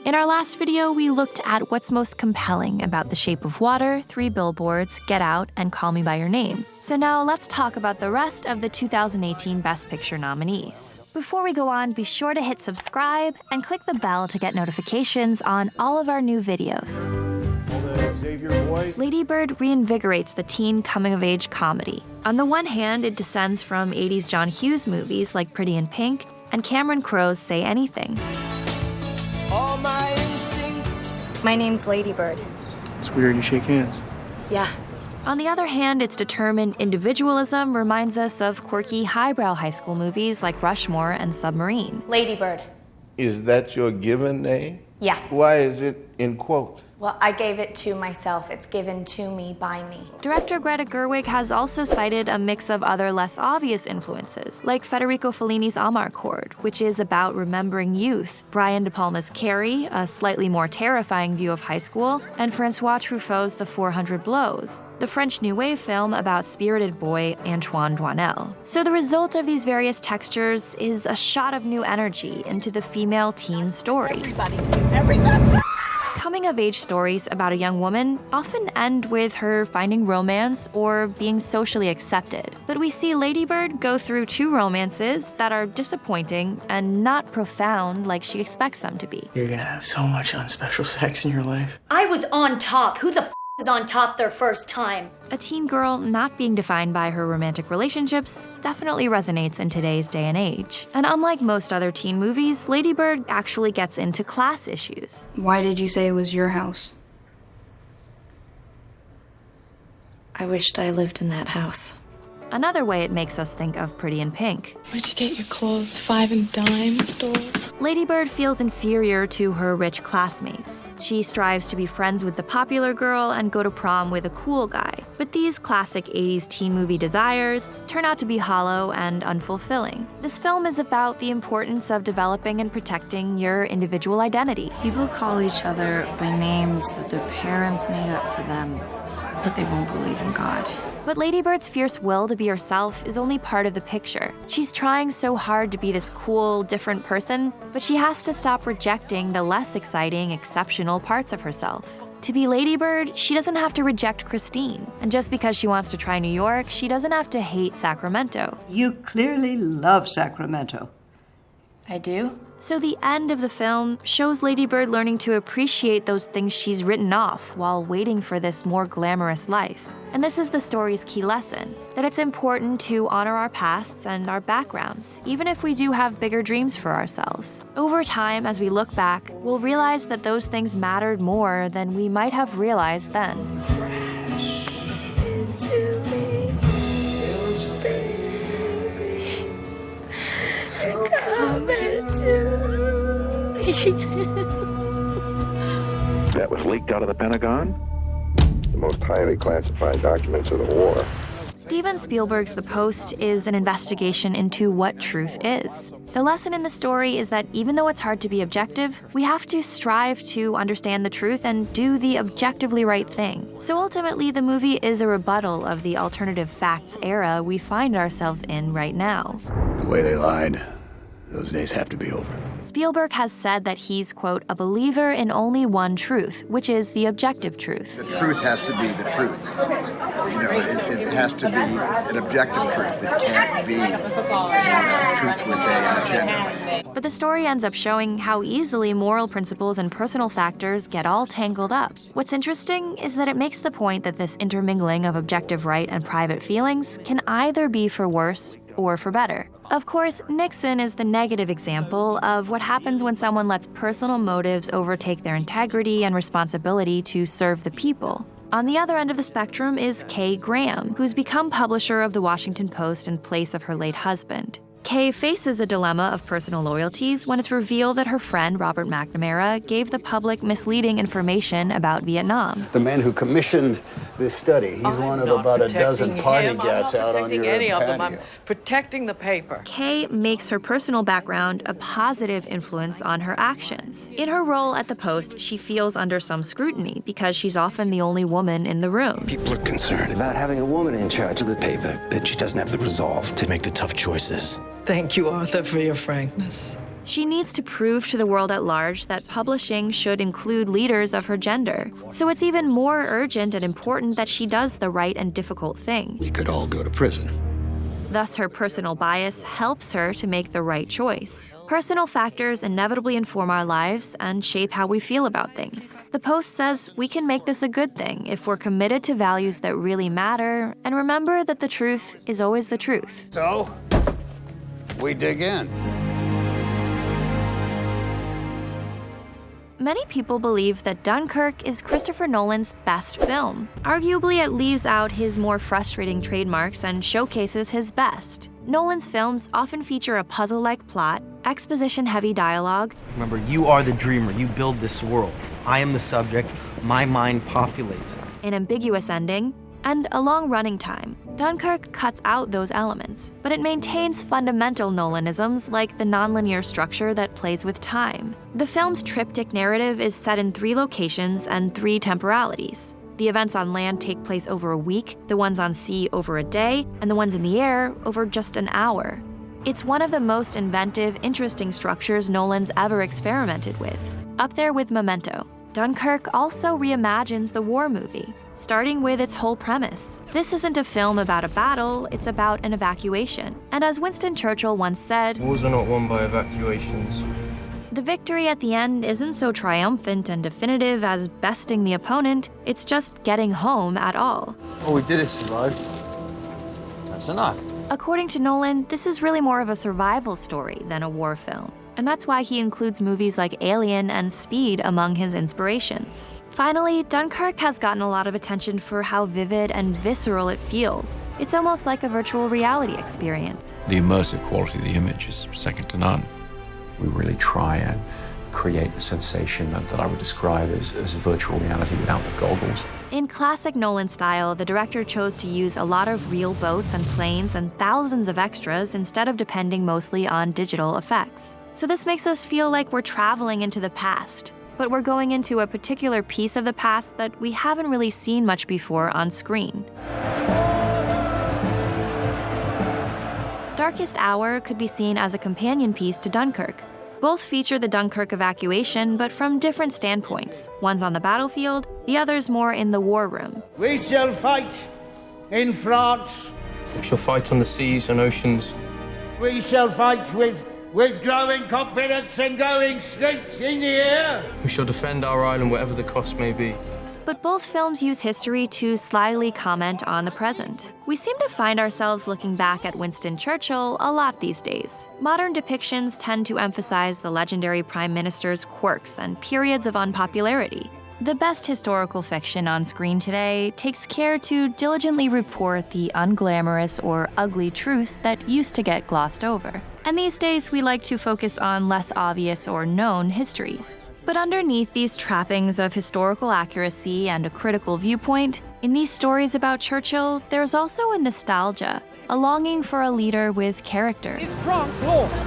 In our last video, we looked at what's most compelling about The Shape of Water, 3 Billboards, Get Out, and Call Me By Your Name. So now let's talk about the rest of the 2018 Best Picture nominees. Before we go on, be sure to hit subscribe and click the bell to get notifications on all of our new videos. Lady Bird reinvigorates the teen coming-of-age comedy. On the one hand, it descends from 80s John Hughes movies like Pretty in Pink and Cameron Crowe's Say Anything. All my instincts. My name's Lady Bird. It's weird you shake hands. Yeah. On the other hand, its determined individualism reminds us of quirky highbrow high school movies like Rushmore and Submarine. Lady Bird. Is that your given name? Yeah. Why is it in quote? Well, I gave it to myself. It's given to me by me. Director Greta Gerwig has also cited a mix of other less obvious influences, like Federico Fellini's Amarcord, which is about remembering youth, Brian De Palma's Carrie, a slightly more terrifying view of high school, and Francois Truffaut's The 400 Blows, the French New Wave film about spirited boy Antoine Doinel. So the result of these various textures is a shot of new energy into the female teen story. Coming-of-age stories about a young woman often end with her finding romance or being socially accepted. But we see Lady Bird go through 2 romances that are disappointing and not profound like she expects them to be. You're gonna have so much unspecial sex in your life. I was on top. Who the f is on top their first time? A teen girl not being defined by her romantic relationships definitely resonates in today's day and age. And unlike most other teen movies, Lady Bird actually gets into class issues. Why did you say it was your house? I wished I lived in that house. Another way it makes us think of Pretty in Pink. Where'd you get your clothes? 5 and dime store? Lady Bird feels inferior to her rich classmates. She strives to be friends with the popular girl and go to prom with a cool guy. But these classic 80s teen movie desires turn out to be hollow and unfulfilling. This film is about the importance of developing and protecting your individual identity. People call each other by names that their parents made up for them, but they won't believe in God. But Lady Bird's fierce will to be herself is only part of the picture. She's trying so hard to be this cool, different person, but she has to stop rejecting the less exciting, exceptional parts of herself. To be Lady Bird, she doesn't have to reject Christine. And just because she wants to try New York, she doesn't have to hate Sacramento. You clearly love Sacramento. I do? So the end of the film shows Lady Bird learning to appreciate those things she's written off while waiting for this more glamorous life. And this is the story's key lesson, that it's important to honor our pasts and our backgrounds, even if we do have bigger dreams for ourselves. Over time, as we look back, we'll realize that those things mattered more than we might have realized then. That was leaked out of the Pentagon? The most highly classified documents of the war. Steven Spielberg's The Post is an investigation into what truth is. The lesson in the story is that even though it's hard to be objective, we have to strive to understand the truth and do the objectively right thing. So ultimately, the movie is a rebuttal of the alternative facts era we find ourselves in right now. The way they lied, those days have to be over. Spielberg has said that he's, quote, a believer in only one truth, which is the objective truth. The truth has to be the truth. You know, it has to be an objective truth. It can't be truth with an agenda. But the story ends up showing how easily moral principles and personal factors get all tangled up. What's interesting is that it makes the point that this intermingling of objective right and private feelings can either be for worse or for better. Of course, Nixon is the negative example of what happens when someone lets personal motives overtake their integrity and responsibility to serve the people. On the other end of the spectrum is Kay Graham, who's become publisher of The Washington Post in place of her late husband. Kay faces a dilemma of personal loyalties when it's revealed that her friend, Robert McNamara, gave the public misleading information about Vietnam. The man who commissioned this study, he's one of about a dozen party guests out on your patio. I'm protecting the paper. Kay makes her personal background a positive influence on her actions. In her role at the Post, she feels under some scrutiny because she's often the only woman in the room. People are concerned about having a woman in charge of the paper, that she doesn't have the resolve to make the tough choices. Thank you, Arthur, for your frankness. She needs to prove to the world at large that publishing should include leaders of her gender. So it's even more urgent and important that she does the right and difficult thing. We could all go to prison. Thus, her personal bias helps her to make the right choice. Personal factors inevitably inform our lives and shape how we feel about things. The Post says we can make this a good thing if we're committed to values that really matter and remember that the truth is always the truth. So, we dig in. Many people believe that Dunkirk is Christopher Nolan's best film. Arguably, it leaves out his more frustrating trademarks and showcases his best. Nolan's films often feature a puzzle-like plot, exposition-heavy dialogue. Remember, you are the dreamer. You build this world. I am the subject. My mind populates it. An ambiguous ending, and a long running time. Dunkirk cuts out those elements, but it maintains fundamental Nolanisms like the nonlinear structure that plays with time. The film's triptych narrative is set in 3 locations and 3 temporalities. The events on land take place over a week, the ones on sea over a day, and the ones in the air over just an hour. It's one of the most inventive, interesting structures Nolan's ever experimented with, up there with Memento. Dunkirk also reimagines the war movie, starting with its whole premise. This isn't a film about a battle, it's about an evacuation. And as Winston Churchill once said, "Wars are not won by evacuations." The victory at the end isn't so triumphant and definitive as besting the opponent, it's just getting home at all. All we did is survive. That's enough. According to Nolan, this is really more of a survival story than a war film. And that's why he includes movies like Alien and Speed among his inspirations. Finally, Dunkirk has gotten a lot of attention for how vivid and visceral it feels. It's almost like a virtual reality experience. The immersive quality of the image is second to none. We really try and create the sensation that I would describe as virtual reality without the goggles. In classic Nolan style, the director chose to use a lot of real boats and planes and thousands of extras instead of depending mostly on digital effects. So this makes us feel like we're traveling into the past, but we're going into a particular piece of the past that we haven't really seen much before on screen. Darkest Hour could be seen as a companion piece to Dunkirk. Both feature the Dunkirk evacuation, but from different standpoints. One's on the battlefield, the other's more in the war room. We shall fight in France. We shall fight on the seas and oceans. We shall fight with growing confidence and growing strength in the air. We shall defend our island whatever the cost may be. But both films use history to slyly comment on the present. We seem to find ourselves looking back at Winston Churchill a lot these days. Modern depictions tend to emphasize the legendary prime minister's quirks and periods of unpopularity. The best historical fiction on screen today takes care to diligently report the unglamorous or ugly truths that used to get glossed over. And these days, we like to focus on less obvious or known histories. But underneath these trappings of historical accuracy and a critical viewpoint, in these stories about Churchill, there's also a nostalgia, a longing for a leader with character. Is France lost?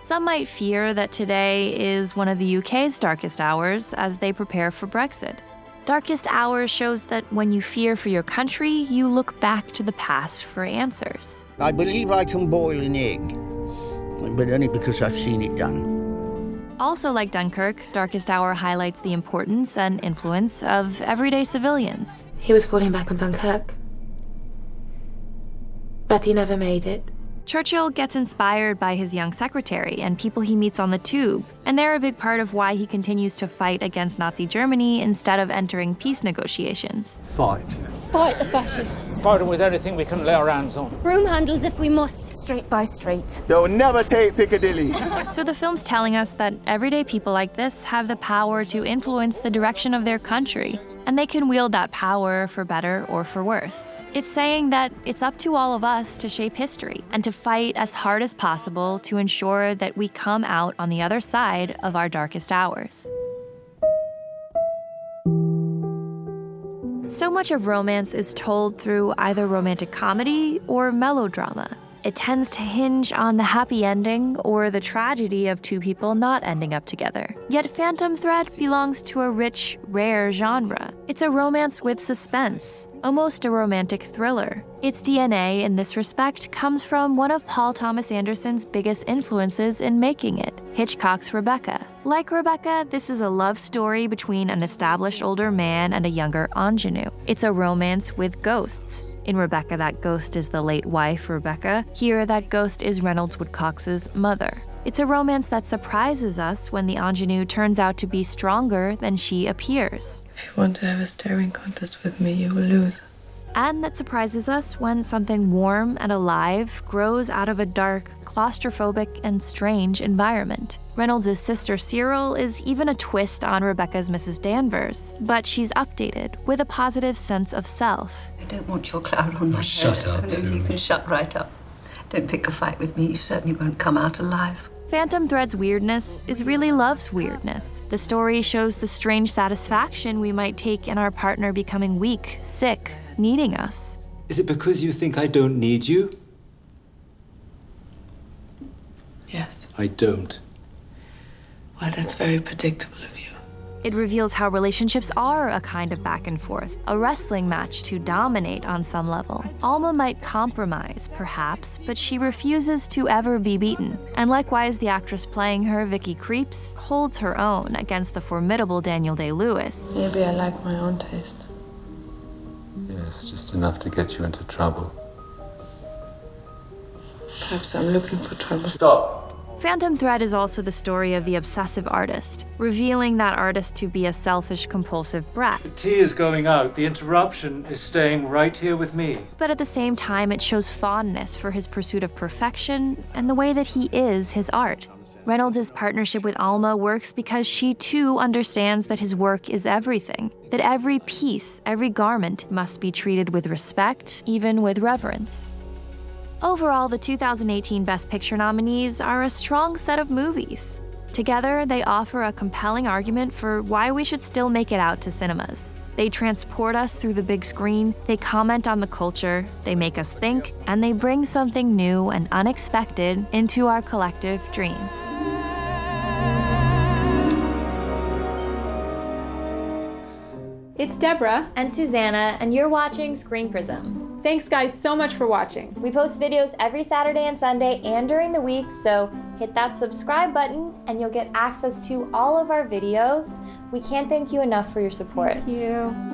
Some might fear that today is one of the UK's darkest hours as they prepare for Brexit. Darkest Hour shows that when you fear for your country, you look back to the past for answers. I believe I can boil an egg, but only because I've seen it done. Also like Dunkirk, Darkest Hour highlights the importance and influence of everyday civilians. He was falling back on Dunkirk, but he never made it. Churchill gets inspired by his young secretary and people he meets on the tube, and they're a big part of why he continues to fight against Nazi Germany instead of entering peace negotiations. Fight. Fight the fascists. Fight them with anything we can lay our hands on. Broom handles if we must. Street by street. They'll never take Piccadilly. So the film's telling us that everyday people like this have the power to influence the direction of their country, and they can wield that power for better or for worse. It's saying that it's up to all of us to shape history and to fight as hard as possible to ensure that we come out on the other side of our darkest hours. So much of romance is told through either romantic comedy or melodrama. It tends to hinge on the happy ending or the tragedy of two people not ending up together. Yet Phantom Thread belongs to a rich, rare genre. It's a romance with suspense, almost a romantic thriller. Its DNA in this respect comes from one of Paul Thomas Anderson's biggest influences in making it, Hitchcock's Rebecca. Like Rebecca, this is a love story between an established older man and a younger ingenue. It's a romance with ghosts. In Rebecca, that ghost is the late wife, Rebecca. Here, that ghost is Reynolds Woodcock's mother. It's a romance that surprises us when the ingenue turns out to be stronger than she appears. If you want to have a staring contest with me, you will lose. And that surprises us when something warm and alive grows out of a dark, claustrophobic, and strange environment. Reynolds' sister Cyril is even a twist on Rebecca's Mrs. Danvers, but she's updated with a positive sense of self. I don't want your cloud on my head. Shut up, Cyril. You can shut right up. Don't pick a fight with me. You certainly won't come out alive. Phantom Thread's weirdness is really love's weirdness. The story shows the strange satisfaction we might take in our partner becoming weak, sick, needing us. Is it because you think I don't need you? Yes. I don't. Well, that's very predictable of you. It reveals how relationships are a kind of back and forth, a wrestling match to dominate on some level. Alma might compromise, perhaps, but she refuses to ever be beaten. And likewise, the actress playing her, Vicky Creeps, holds her own against the formidable Daniel Day-Lewis. Maybe I like my own taste. Yes, just enough to get you into trouble. Perhaps I'm looking for trouble. Stop. Phantom Thread is also the story of the obsessive artist, revealing that artist to be a selfish, compulsive brat. The tea is going out. The interruption is staying right here with me. But at the same time, it shows fondness for his pursuit of perfection and the way that he is his art. Reynolds' partnership with Alma works because she too understands that his work is everything, that every piece, every garment must be treated with respect, even with reverence. Overall, the 2018 Best Picture nominees are a strong set of movies. Together, they offer a compelling argument for why we should still make it out to cinemas. They transport us through the big screen, they comment on the culture, they make us think, and they bring something new and unexpected into our collective dreams. It's Deborah and Susanna, and you're watching Screen Prism. Thanks guys so much for watching. We post videos every Saturday and Sunday and during the week, so hit that subscribe button and you'll get access to all of our videos. We can't thank you enough for your support. Thank you.